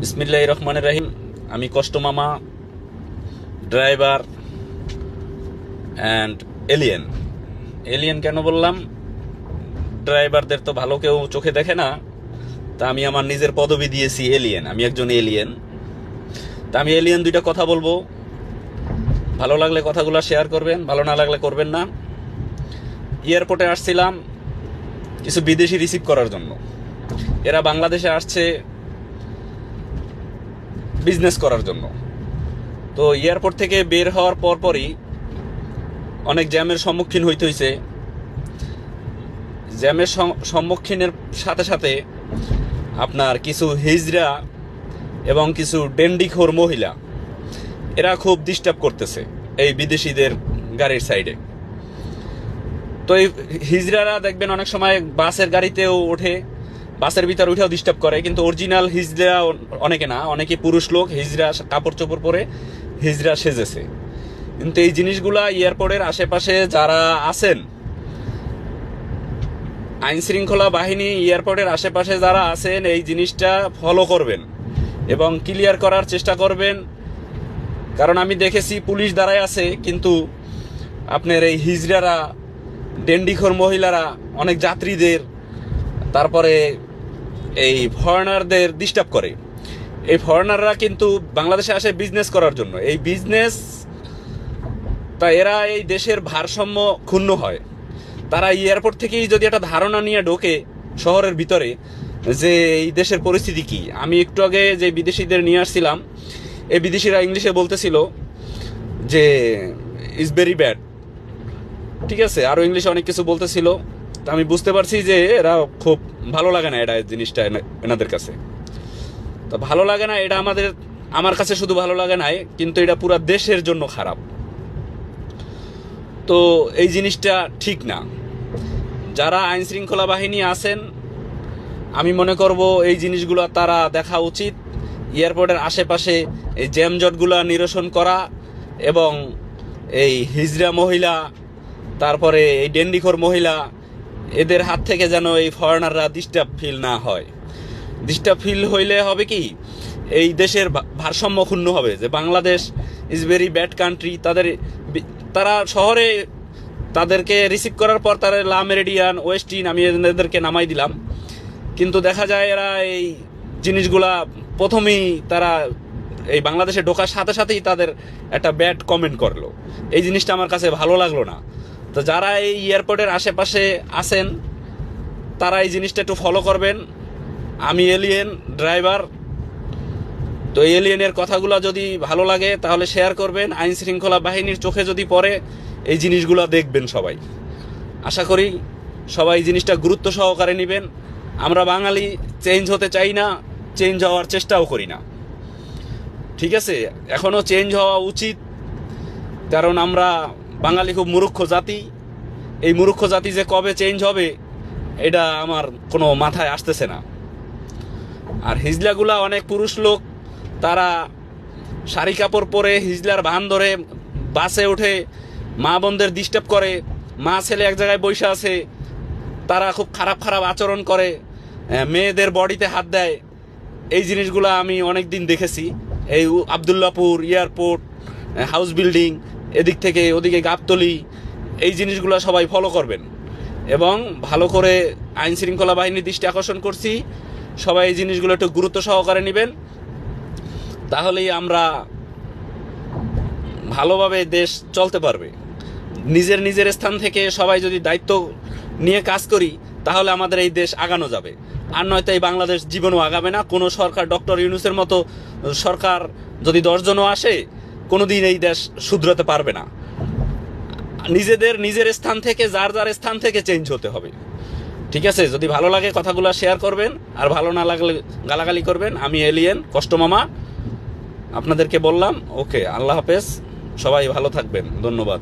বিসমিল্লাহির রহমানির রহিম। আমি কষ্ট মামা, ড্রাইভার অ্যান্ড এলিয়েন। এলিয়েন কেন বললাম? ড্রাইভারদের তো ভালো কেউ চোখে দেখে না, তা আমি আমার নিজের পদবি দিয়েছি এলিয়েন। আমি একজন এলিয়েন। তা আমি এলিয়েন দুইটা কথা বলবো, ভালো লাগলে কথাগুলো শেয়ার করবেন, ভালো না লাগলে করবেন না। এয়ারপোর্টে আসছিলাম কিছু বিদেশি রিসিভ করার জন্য। এরা বাংলাদেশে আসছে বিজনেস করার জন্য। তো এয়ারপোর্ট থেকে বের হওয়ার পরপরই অনেক জ্যামের সম্মুখীন হইতে হয়েছে। জ্যামের সম্মুখীনের সাথে সাথে আপনার কিছু হিজড়া এবং কিছু ডেন্ডিখোর মহিলা এরা খুব ডিস্টার্ব করতেছে এই বিদেশিদের গাড়ির সাইডে। তো এই হিজড়ারা দেখবেন অনেক সময় বাসের গাড়িতেও ওঠে, বাসের ভিতর উঠেও ডিস্টার্ব করে, কিন্তু অরিজিনাল হিজড়া অনেকে না, অনেকে পুরুষ লোক হিজড়া কাপড় চোপড় পরে হিজড়া সেজেছে। কিন্তু এই জিনিসগুলা এয়ারপোর্টের আশেপাশে যারা আছেন, আইন শৃঙ্খলা বাহিনী এয়ারপোর্টের আশেপাশে যারা আছেন, এই জিনিসটা ফলো করবেন এবং ক্লিয়ার করার চেষ্টা করবেন। কারণ আমি দেখেছি পুলিশ দাঁড়ায় আছে, কিন্তু আপনার এই হিজড়ারা, ডেন্ডিখোর মহিলারা অনেক যাত্রীদের, তারপরে এই ফরেনারদের ডিস্টার্ব করে। এই ফরেনাররা কিন্তু বাংলাদেশে আসে বিজনেস করার জন্য। এই বিজনেস, তা এরা এই দেশের ভারসাম্য ক্ষুণ্ণ হয়। তারা এয়ারপোর্ট থেকেই যদি একটা ধারণা নিয়ে ঢোকে শহরের ভিতরে যে এই দেশের পরিস্থিতি কি। আমি একটু আগে যে বিদেশিদের নিয়ে আসছিলাম, এই বিদেশিরা ইংলিশে বলতেছিল যে ইজ ভেরি ব্যাড, ঠিক আছে, আরও ইংলিশে অনেক কিছু বলতেছিল। তা আমি বুঝতে পারছি যে এরা খুব ভালো লাগে না এটা, জিনিসটা এনাদের কাছে। তো ভালো লাগে না এটা আমার কাছে শুধু ভালো লাগে না, কিন্তু এটা পুরো দেশের জন্য খারাপ। তো এই জিনিসটা ঠিক না। যারা আইন শৃঙ্খলা বাহিনী আছেন, আমি মনে করব এই জিনিসগুলো তারা দেখা উচিত। এয়ারপোর্টের আশেপাশে এই জ্যামজটগুলো নিরসন করা এবং এই হিজড়া মহিলা, তারপরে এই ডেন্ডিখোর মহিলা, এদের হাত থেকে যেন এই ফরেনাররা ডিস্টার্ব ফিল না হয়। ডিস্টার্ব ফিল হইলে হবে কি, এই দেশের ভারসাম্য ক্ষুণ্ণ হবে, যে Bangladesh is very bad country. তারা শহরে তাদেরকে রিসিভ করার পর তারা লা মেরিডিয়ান, ওয়েস্টিন, আমি এদেরকে নামাই দিলাম, কিন্তু দেখা যায় এরা এই জিনিসগুলা প্রথমেই তারা এই বাংলাদেশে ঢোকার সাথে সাথেই তাদের একটা ব্যাড কমেন্ট করলো। এই জিনিসটা আমার কাছে ভালো লাগলো না। তো যারা এই এয়ারপোর্টের আশেপাশে আছেন তারা এই জিনিসটা একটু ফলো করবেন। আমি এলিয়েন ড্রাইভার, তো এলিয়েনের কথাগুলো যদি ভালো লাগে তাহলে শেয়ার করবেন। আইন শৃঙ্খলা বাহিনীর চোখে যদি পড়ে এই জিনিসগুলো দেখবেন সবাই। আশা করি সবাই জিনিসটা গুরুত্ব সহকারে নেবেন। আমরা বাঙালি চেঞ্জ হতে চাই না, চেঞ্জ হওয়ার চেষ্টাও করি না, ঠিক আছে? এখনও চেঞ্জ হওয়া উচিত, কারণ আমরা বাঙালি খুব মূর্খ জাতি। এই মূর্খ জাতি যে কবে চেঞ্জ হবে এটা আমার কোনো মাথায় আসতেছে না। আর হিজলাগুলা অনেক পুরুষ লোক, তারা শাড়ি কাপড় পরে হিজলার ভান ধরে বাসে ওঠে, মা বোনদের ডিস্টার্ব করে। মা ছেলে এক জায়গায় বসে আছে, তারা খুব খারাপ খারাপ আচরণ করে, মেয়েদের বডিতে হাত দেয়। এই জিনিসগুলো আমি অনেক দিন দেখেছি। এই আবদুল্লাপুর এয়ারপোর্ট, হাউস বিল্ডিং, এদিক থেকে ওদিকে গাবতলি, এই জিনিসগুলো সবাই ফলো করবেন এবং ভালো করে আইন শৃঙ্খলা বাহিনীর দৃষ্টি আকর্ষণ করছি, সবাই এই জিনিসগুলো একটু গুরুত্ব সহকারে নেবেন। তাহলেই আমরা ভালোভাবে দেশ চলতে পারবে। নিজের স্থান থেকে সবাই যদি দায়িত্ব নিয়ে কাজ করি তাহলে আমাদের এই দেশ আগানো যাবে। আর নয়তো এই বাংলাদেশ জীবনও আগাবে না। কোনো সরকার, ডক্টর ইউনূসের মতো সরকার যদি 10 জনও আসে, কোনোদিন এই দেশ শুধরাতে পারবে না। নিজের স্থান থেকে, যার স্থান থেকে চেঞ্জ হতে হবে, ঠিক আছে? যদি ভালো লাগে কথাগুলো শেয়ার করবেন, আর ভালো না লাগলে গালাগালি করবেন। আমি এলিয়েন কষ্ট মামা আপনাদেরকে বললাম। ওকে, আল্লাহ হাফেজ, সবাই ভালো থাকবেন, ধন্যবাদ।